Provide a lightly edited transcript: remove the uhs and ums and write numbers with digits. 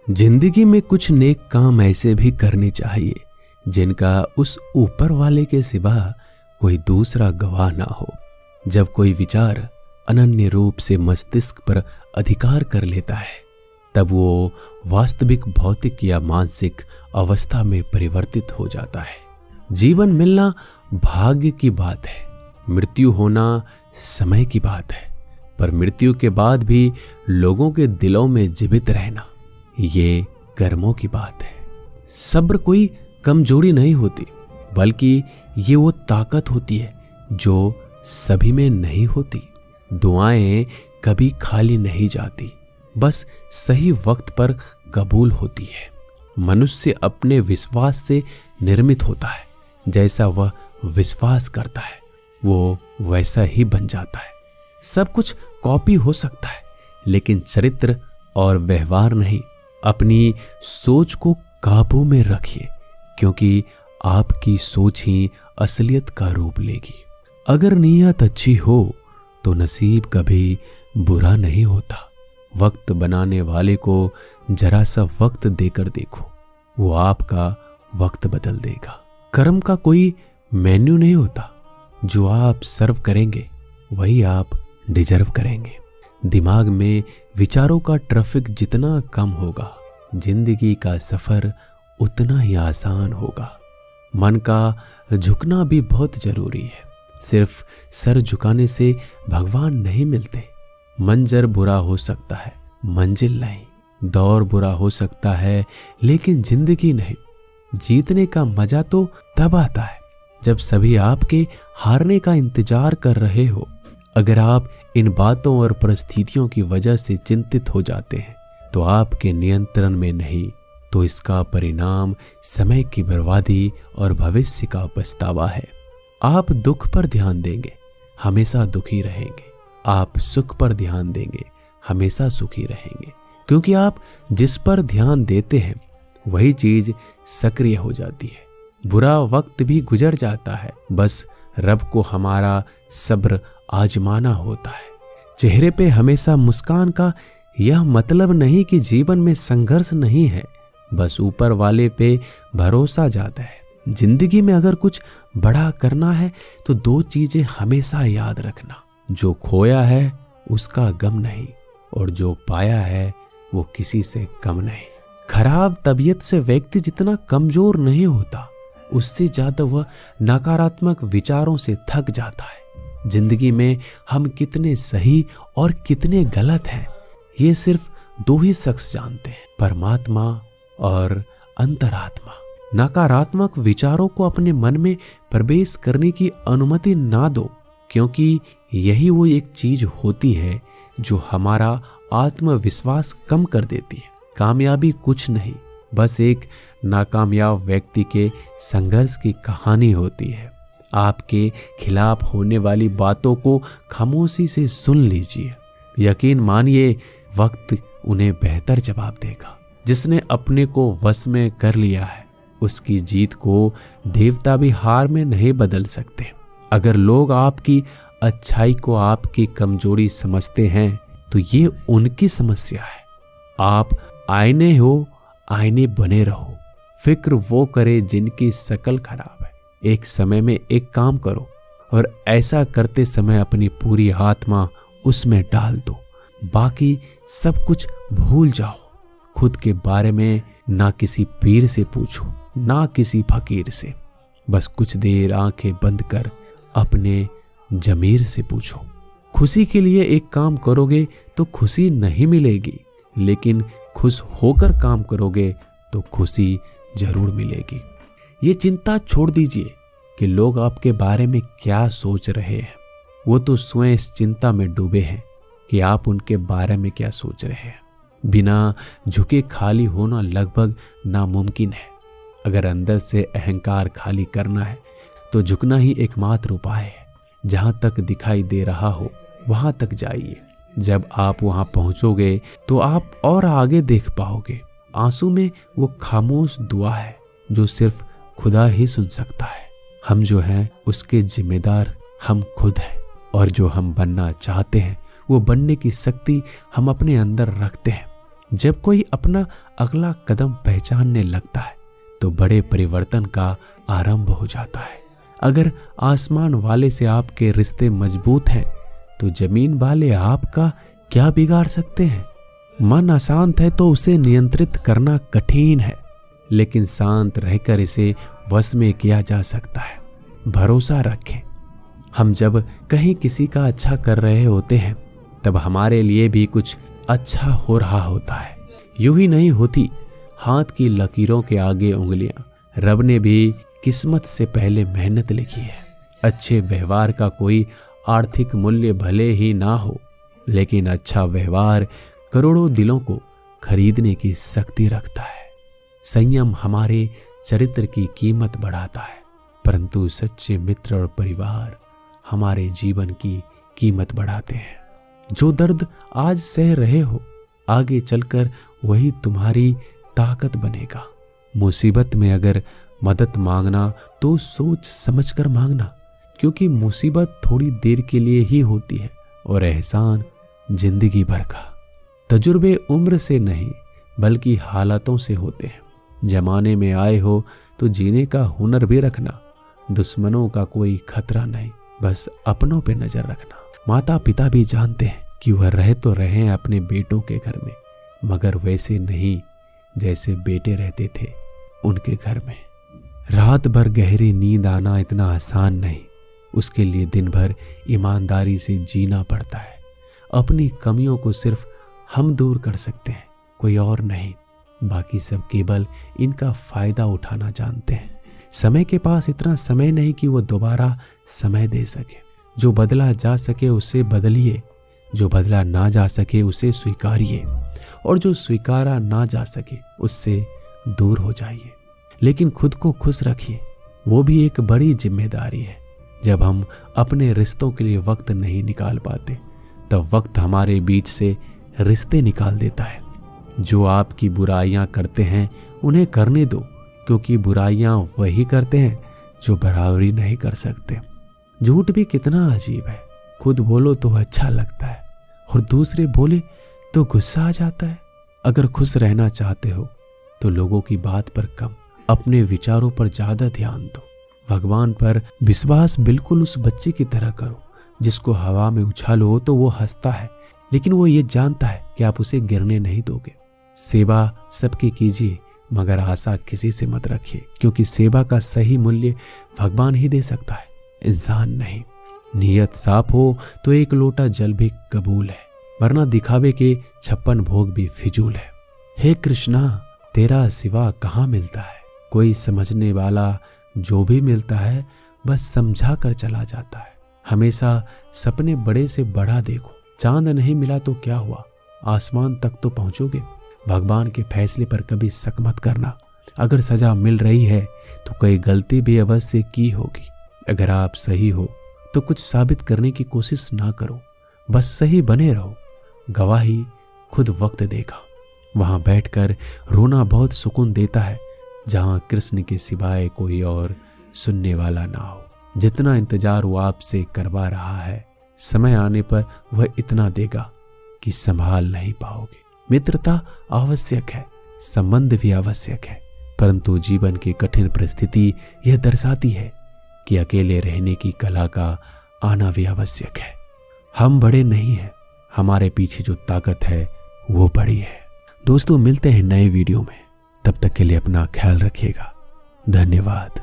जिंदगी में कुछ नेक काम ऐसे भी करने चाहिए जिनका उस ऊपर वाले के सिवा कोई दूसरा गवाह ना हो। जब कोई विचार अनन्य रूप से मस्तिष्क पर अधिकार कर लेता है तब वो वास्तविक भौतिक या मानसिक अवस्था में परिवर्तित हो जाता है। जीवन मिलना भाग्य की बात है, मृत्यु होना समय की बात है, पर मृत्यु के बाद भी लोगों के दिलों में जीवित रहना ये कर्मों की बात है। सब्र कोई कमजोरी नहीं होती, बल्कि ये वो ताकत होती है जो सभी में नहीं होती। दुआएं कभी खाली नहीं जाती, बस सही वक्त पर कबूल होती है। मनुष्य अपने विश्वास से निर्मित होता है, जैसा वह विश्वास करता है वो वैसा ही बन जाता है। सब कुछ कॉपी हो सकता है, लेकिन चरित्र और व्यवहार नहीं। अपनी सोच को काबू में रखिए, क्योंकि आपकी सोच ही असलियत का रूप लेगी। अगर नीयत अच्छी हो तो नसीब कभी बुरा नहीं होता। वक्त बनाने वाले को जरा सा वक्त देकर देखो, वो आपका वक्त बदल देगा। कर्म का कोई मेन्यू नहीं होता, जो आप सर्व करेंगे वही आप डिजर्व करेंगे। दिमाग में विचारों का ट्रैफिक जितना कम होगा, जिंदगी का सफर उतना ही आसान होगा। मन का झुकना भी बहुत जरूरी है। सिर्फ सर झुकाने से भगवान नहीं मिलते। मंजर बुरा हो सकता है, मंजिल नहीं। दौर बुरा हो सकता है, लेकिन जिंदगी नहीं। जीतने का मजा तो तब आता है जब सभी आपके हारने का इंतजार कर रहे हो। अगर आप इन बातों और परिस्थितियों की वजह से चिंतित हो जाते हैं तो आपके नियंत्रण में नहीं, तो इसका परिणाम समय की बर्बादी और भविष्य का पछतावा है। आप दुख पर ध्यान देंगे, हमेशा दुखी रहेंगे। आप सुख पर ध्यान देंगे, हमेशा सुखी रहेंगे। क्योंकि आप जिस पर ध्यान देते हैं वही चीज सक्रिय हो जाती है। बुरा वक्त भी गुजर जाता है, बस रब को हमारा सब्र आजमाना होता है। चेहरे पे हमेशा मुस्कान का यह मतलब नहीं कि जीवन में संघर्ष नहीं है, बस ऊपर वाले पे भरोसा जाता है। जिंदगी में अगर कुछ बड़ा करना है तो दो चीजें हमेशा याद रखना, जो खोया है उसका गम नहीं, और जो पाया है वो किसी से कम नहीं। खराब तबीयत से व्यक्ति जितना कमजोर नहीं होता, उससे ज्यादा वह नकारात्मक विचारों से थक जाता है। जिंदगी में हम कितने सही और कितने गलत हैं, ये सिर्फ दो ही शख्स जानते हैं, परमात्मा और अंतरात्मा। नकारात्मक विचारों को अपने मन में प्रवेश करने की अनुमति ना दो, क्योंकि यही वो एक चीज होती है जो हमारा आत्मविश्वास कम कर देती है। कामयाबी कुछ नहीं, बस एक नाकामयाब व्यक्ति के संघर्ष की कहानी होती है। आपके खिलाफ होने वाली बातों को खामोशी से सुन लीजिए। यकीन मानिए, वक्त उन्हें बेहतर जवाब देगा। जिसने अपने को वश में कर लिया है, उसकी जीत को देवता भी हार में नहीं बदल सकते। अगर लोग आपकी अच्छाई को आपकी कमजोरी समझते हैं तो ये उनकी समस्या है। आप आईने हो, आईने बने रहो। फिक्र वो करे जिनकी शकल खराब है। एक समय में एक काम करो और ऐसा करते समय अपनी पूरी आत्मा उसमें डाल दो। बाकी सब कुछ भूल जाओ। खुद के बारे में ना किसी पीर से पूछो, ना किसी फकीर से। बस कुछ देर आंखें बंद कर अपने जमीर से पूछो। खुशी के लिए एक काम करोगे तो खुशी नहीं मिलेगी, लेकिन खुश होकर काम करोगे तो खुशी जरूर मिलेगी। ये चिंता छोड़ दीजिए कि लोग आपके बारे में क्या सोच रहे हैं। वो तो स्वयं इस चिंता में डूबे हैं कि आप उनके बारे में क्या सोच रहे हैं। बिना झुके खाली होना लगभग नामुमकिन है। अगर अंदर से अहंकार खाली करना है तो झुकना ही एकमात्र उपाय है। जहां तक दिखाई दे रहा हो वहां तक जाइए। जब आप वहां पहुंचोगे तो आप और आगे देख पाओगे। आंसू में वो खामोश दुआ है जो सिर्फ खुदा ही सुन सकता है। हम जो हैं उसके जिम्मेदार हम खुद हैं, और जो हम बनना चाहते हैं वो बनने की शक्ति हम अपने अंदर रखते हैं। जब कोई अपना अगला कदम पहचानने लगता है तो बड़े परिवर्तन का आरंभ हो जाता है। अगर आसमान वाले से आपके रिश्ते मजबूत हैं तो जमीन वाले आपका क्या बिगाड़ सकते हैं। मन अशांत है तो उसे नियंत्रित करना कठिन है, लेकिन शांत रहकर इसे वश में किया जा सकता है। भरोसा रखें। हम जब कहीं किसी का अच्छा कर रहे होते हैं तब हमारे लिए भी कुछ अच्छा हो रहा होता है। यूं ही नहीं होती हाथ की लकीरों के आगे उंगलियां। रब ने भी किस्मत से पहले मेहनत लिखी है। अच्छे व्यवहार का कोई आर्थिक मूल्य भले ही ना हो, लेकिन अच्छा व्यवहार करोड़ों दिलों को खरीदने की शक्ति रखता है। संयम हमारे चरित्र की कीमत बढ़ाता है, परंतु सच्चे मित्र और परिवार हमारे जीवन की कीमत बढ़ाते हैं। जो दर्द आज सह रहे हो, आगे चलकर वही तुम्हारी ताकत बनेगा। मुसीबत में अगर मदद मांगना तो सोच समझकर मांगना, क्योंकि मुसीबत थोड़ी देर के लिए ही होती है और एहसान जिंदगी भर का। तजुर्बे उम्र से नहीं बल्कि हालातों से होते हैं। जमाने में आए हो तो जीने का हुनर भी रखना। दुश्मनों का कोई खतरा नहीं, बस अपनों पे नजर रखना। माता पिता भी जानते हैं कि वह रह तो रहे अपने बेटों के घर में, मगर वैसे नहीं जैसे बेटे रहते थे उनके घर में। रात भर गहरी नींद आना इतना आसान नहीं, उसके लिए दिन भर ईमानदारी से जीना पड़ता है। अपनी कमियों को सिर्फ हम दूर कर सकते हैं, कोई और नहीं। बाकी सब केवल इनका फायदा उठाना जानते हैं। समय के पास इतना समय नहीं कि वो दोबारा समय दे सके। जो बदला जा सके उसे बदलिए, जो बदला ना जा सके उसे स्वीकारिए, और जो स्वीकारा ना जा सके उससे दूर हो जाइए। लेकिन खुद को खुश रखिए, वो भी एक बड़ी जिम्मेदारी है। जब हम अपने रिश्तों के लिए वक्त नहीं निकाल पाते तब वक्त हमारे बीच से रिश्ते निकाल देता है। जो आपकी बुराइयां करते हैं उन्हें करने दो, क्योंकि बुराइयां वही करते हैं जो बराबरी नहीं कर सकते। झूठ भी कितना अजीब है। खुद बोलो तो अच्छा लगता है और दूसरे बोले तो गुस्सा आ जाता है। अगर खुश रहना चाहते हो तो लोगों की बात पर कम, अपने विचारों पर ज्यादा ध्यान दो। भगवान पर विश्वास बिल्कुल उस बच्चे की तरह करो जिसको हवा में उछालो तो वो हंसता है, लेकिन वो ये जानता है कि आप उसे गिरने नहीं दोगे। सेवा सबकी कीजिए, मगर आशा किसी से मत रखिए, क्योंकि सेवा का सही मूल्य भगवान ही दे सकता है, इंसान नहीं। नियत साफ हो तो एक लोटा जल भी कबूल है, वरना दिखावे के 56 भोग भी फिजूल है। हे कृष्णा, तेरा सिवा कहाँ मिलता है। कोई समझने वाला जो भी मिलता है बस समझा कर चला जाता है। हमेशा सपने बड़े से बड़ा देखो। चांद नहीं मिला तो क्या हुआ, आसमान तक तो पहुंचोगे। भगवान के फैसले पर कभी शक मत करना। अगर सजा मिल रही है तो कोई गलती भी अवश्य की होगी। अगर आप सही हो तो कुछ साबित करने की कोशिश ना करो, बस सही बने रहो। गवाही खुद वक्त देगा। वहां बैठकर रोना बहुत सुकून देता है, जहां कृष्ण के सिवाय कोई और सुनने वाला ना हो। जितना इंतजार वो आपसे करवा रहा है, समय आने पर वह इतना देगा कि संभाल नहीं पाओगे। मित्रता आवश्यक है, संबंध भी आवश्यक है, परंतु जीवन की कठिन परिस्थिति यह दर्शाती है कि अकेले रहने की कला का आना भी आवश्यक है। हम बड़े नहीं हैं, हमारे पीछे जो ताकत है वो बड़ी है। दोस्तों, मिलते हैं नए वीडियो में, तब तक के लिए अपना ख्याल रखिएगा। धन्यवाद।